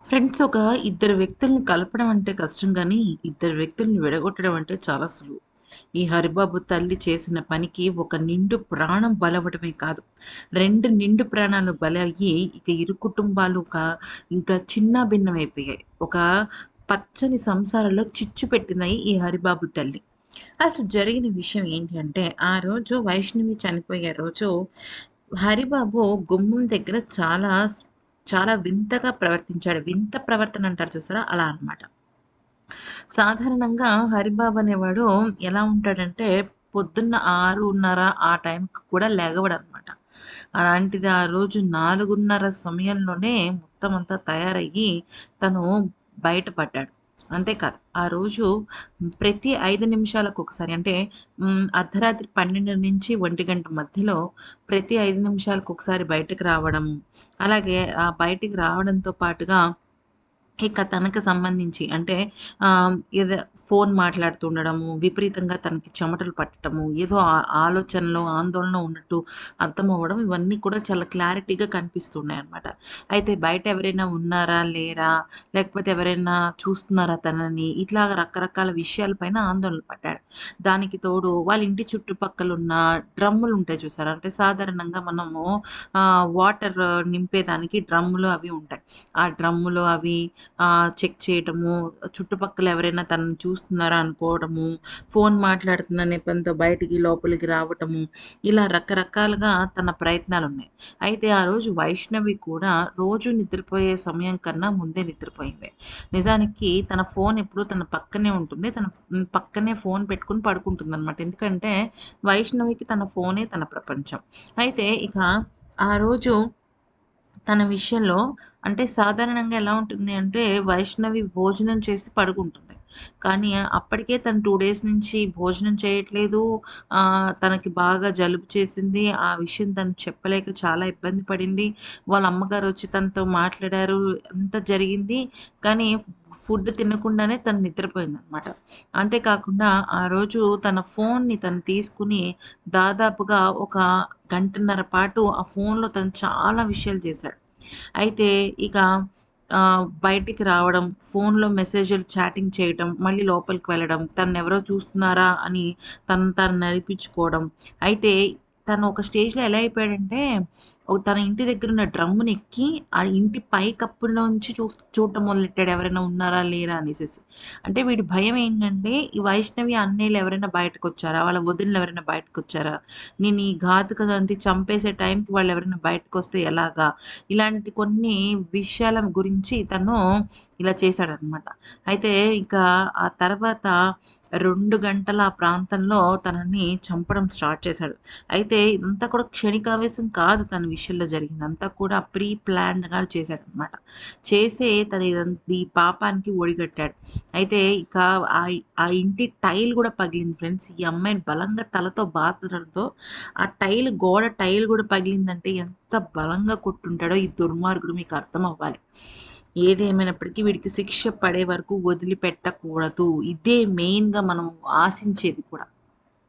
Friends ఒక ఇద్దరు వ్యక్తుల్ని కలపడం అంటే కష్టం గానీ, ఇద్దరు వ్యక్తుల్ని విడగొట్టడం అంటే చాలా సులువు. ఈ హరిబాబు తల్లి చేసిన పనికి ఒక నిండు ప్రాణం బలవ్వడమే కాదు, 2 నిండు ప్రాణాలు బలయ్యి ఇక ఇరు కుటుంబాలు ఇంకా చిన్నాభిన్నమైపోయాయి. ఒక పచ్చని సంసారంలో చిచ్చు పెట్టింది ఈ హరిబాబు తల్లి. అసలు జరిగిన విషయం ఏంటి అంటే, ఆ రోజు వైష్ణవి చనిపోయే రోజు హరిబాబు గుమ్మం దగ్గర చాలా వింతగా ప్రవర్తించాడు. వింత ప్రవర్తన అంటారు చూసారా? అలా అన్నమాట. సాధారణంగా హరిబాబు అనేవాడు ఎలా ఉంటాడంటే, పొద్దున్న 6:30 ఆ టైంకి కూడా లెగవడనమాట. అలాంటిది ఆ రోజు 4:30 సమయంలోనే మొత్తం అంతా తయారయ్యి తను బయట పడ్డాడు. అంతేకాదు, ఆ రోజు ప్రతి 5 నిమిషాలకొకసారి అంటే అర్ధరాత్రి 12-1 మధ్యలో ప్రతి 5 నిమిషాలకొకసారి బయటకి రావడం. అలాగే ఆ బయటికి రావడంతో పాటుగా ఇక తనకు సంబంధించి అంటే ఏదో ఫోన్ మాట్లాడుతుండడము, విపరీతంగా తనకి చెమటలు పట్టటము, ఏదో ఆలోచనలో, ఆందోళనలో ఉన్నట్టు అర్థమవ్వడం, ఇవన్నీ కూడా చాలా క్లారిటీగా కనిపిస్తున్నాయన్నమాట. అయితే బయట ఎవరైనా ఉన్నారా? లేరా? లేకపోతే ఎవరైనా చూస్తున్నారా తనని? ఇట్లాగ రకరకాల విషయాల పైన ఆందోళన పడ్డాడు. దానికి తోడు వాళ్ళ ఇంటి చుట్టుపక్కలున్న డ్రమ్ములుంటాయి చూసారా? అంటే సాధారణంగా మనము వాటర్ నింపేదానికి డ్రమ్ములు అవి ఉంటాయి. ఆ డ్రమ్ములు అవి చెక్ చేయటము, చుట్టుపక్కల ఎవరైనా తనని చూస్తున్నారా అనుకోవడము, ఫోన్ మాట్లాడుతున్న నెపంతో బయటికి, లోపలికి రావటము, ఇలా రకరకాలుగా తన ప్రయత్నాలున్నాయి. అయితే ఆ రోజు వైష్ణవి కూడా రోజు నిద్రపోయే సమయం కన్నా ముందే నిద్రపోయింది. నిజానికి తన ఫోన్ ఎప్పుడూ తన పక్కనే ఉంటుంది. తన పక్కనే ఫోన్ పెట్టుకొని పడుకుంటుందనమాట. ఎందుకంటే వైష్ణవికి తన ఫోనే తన ప్రపంచం. అయితే ఇక ఆ రోజు తన విషయంలో అంటే సాధారణంగా ఎలా ఉంటుంది అంటే, వైష్ణవి భోజనం చేసి పడుకుంటుంది. కానీ అప్పటికే తను 2 డేస్ నుంచి భోజనం చేయట్లేదు. తనకి బాగా జలుబు చేసింది. ఆ విషయం తను చెప్పలేక చాలా ఇబ్బంది పడింది. వాళ్ళ అమ్మగారొచ్చి తనతో మాట్లాడారు. అంతా జరిగింది. కానీ ఫుడ్ తినకుండానే తను నిద్రపోయిందనమాట. అంతేకాకుండా ఆ రోజు తన ఫోన్‌ని తను తీసుకొని దాదాపుగా ఒక గంటన్నర పాటు ఆ ఫోన్‌లో తను చాలా విషయాలు చేశాడు. అయితే ఇక బయటికి రావడం, ఫోన్‌లో మెసేజ్‌లు చాటింగ్ చేయటం, మళ్ళీ లోపలికి వెళ్ళడం, తననెవరో చూస్తున్నారా అని తనను తాను నడిపించుకోవడం. అయితే తను ఒక స్టేజ్‌లో ఎలా అయిపోయాడంటే, తన ఇంటి దగ్గరున్న డ్రమ్మునెక్కి, ఆ ఇంటి పై కప్పులోంచి చూడటం మొదలెట్టాడు ఎవరైనా ఉన్నారా? లేరా? అనేసేసి. అంటే వీడి భయం ఏంటంటే, ఈ వైష్ణవి అన్నయ్యలు ఎవరైనా బయటకొచ్చారా? వాళ్ళ వదినలు ఎవరైనా బయటకొచ్చారా? నేను ఈ ఘాతుకదంతి చంపేసే టైంకి వాళ్ళెవరైనా బయటకొస్తే ఎలాగా? ఇలాంటి కొన్ని విషయాల గురించి తను ఇలా చేశాడనమాట. అయితే ఇక ఆ తర్వాత 2 గంటల ఆ ప్రాంతంలో తనని చంపడం స్టార్ట్ చేశాడు. అయితే ఇదంతా కూడా క్షణికావేశం కాదు తన విషయంలో జరిగింది. అంతా కూడా ప్రీ ప్లాన్డ్‌గా చేశాడనమాట. చేసే తను ఈ పాపానికి ఒడిగట్టాడు. అయితే ఇక ఆ ఇంటి టైల్ గూడా పగిలింది ఫ్రెండ్స్. ఈ అమ్మాయిని బలంగా తలతో బాదడంతో ఆ గోడ టైల్ గూడా పగిలిందంటే ఎంత బలంగా కొట్టుంటాడో ఈ దుర్మార్గుడు మీకు అర్థమవ్వాలి. ఏదేమైనప్పటికీ వీడికి శిక్ష పడే వరకు వదిలిపెట్టకూడదు. ఇదే మెయిన్‌గా మనం ఆశించేది కూడా.